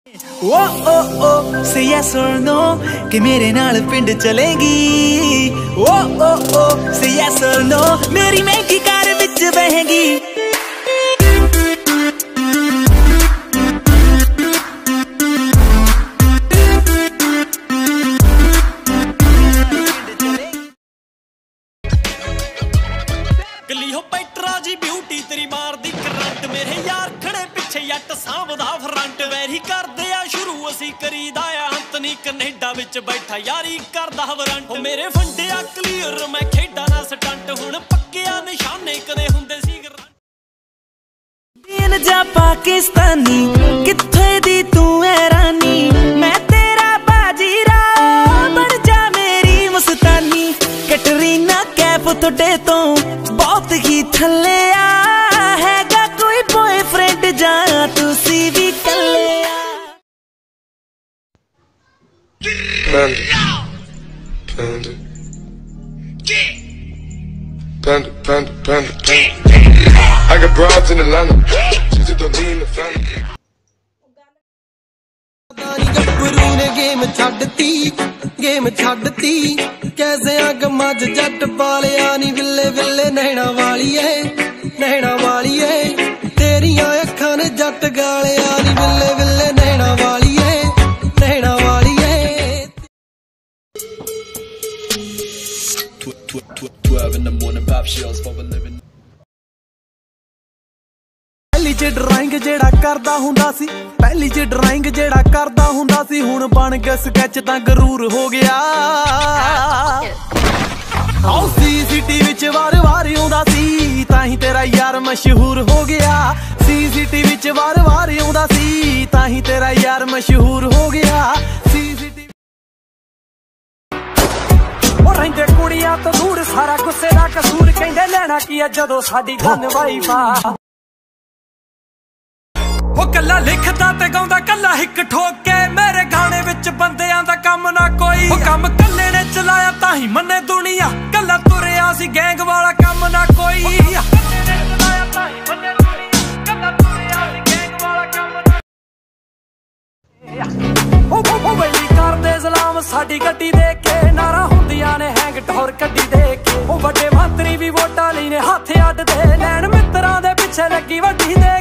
ओ ओ ओ से yes or no कि मेरे नाल पिंड चलेगी। ओ ओ ओ से yes or no मेरी महंगी कार विच बहेगी। गली हो पेट्रा जी ब्यूटी तेरी मार दी करंट मेरे यार खड़े पिछे जट सांभदा फ्रंट वैरी करदे आ शुरू असी करीदा आ अंत नी कनेडा विच बैठा यारी करदा वरंट ओ मेरे फंडिया क्लियर मैं खेडा ना स्टंट हुण पक्किया निशाने कदे हुंदे सी दीन जा पाकिस्तानी कित्थे दी तू ऐ रानी मैं तेरा बाजीरा बन जा मेरी मस्तानी। कैटरीना कैफ तोड़े तो बहुत ही थल्ले आ हैगा कोई बॉयफ्रेंड जा तुसी भी कल्ले आ। Panda. I got broads in Atlanta. She's just don't need the family. Game छड्डती कैसे अग मज जट पालिया नी विले विले नैना वाली है तेरिया अखां ने जट गालिया नी विले विले नैना वाली है। 12 in the morning pop shells for a living। पहली च ड्राइंग जेड़ा करदा हुंदा सी पहली च ड्राइंग जेड़ा करदा हुंदा सी हुण बन गया स्कैच तां गरूर हो गया। आओ सीसीटीवी च वार आउंदा सी ताही तेरा यार मशहूर हो गया। सीसीटीवी च वार आउंदा सी ताही तेरा यार मशहूर हो गया। सीसीटीवी ओ रहिंदे कुड़ियां तो दूर सारा गुस्से दा कसूर कहंदे लेना की जदों साडी गन वाइफा वो कला लिखदा ते गाउंदा कला हिक ठोक के मेरे गाने विच बंदियां दा कम ना कोई वो कम कल्ले ने चलाया ताही मन्ने दुनिया कला तुरिया सी गैंग वाला कम ना कोई ओ बड़ी कर दे सलाम साडी गड्डी देख के नारा हुंदियां ने हैंग ठोर गड्डी देख के ओ बड़े मंत्री भी वोटां लईने हत्थ अड्ड दे लैन मित्रां दे पिछे लगी वड्डी दे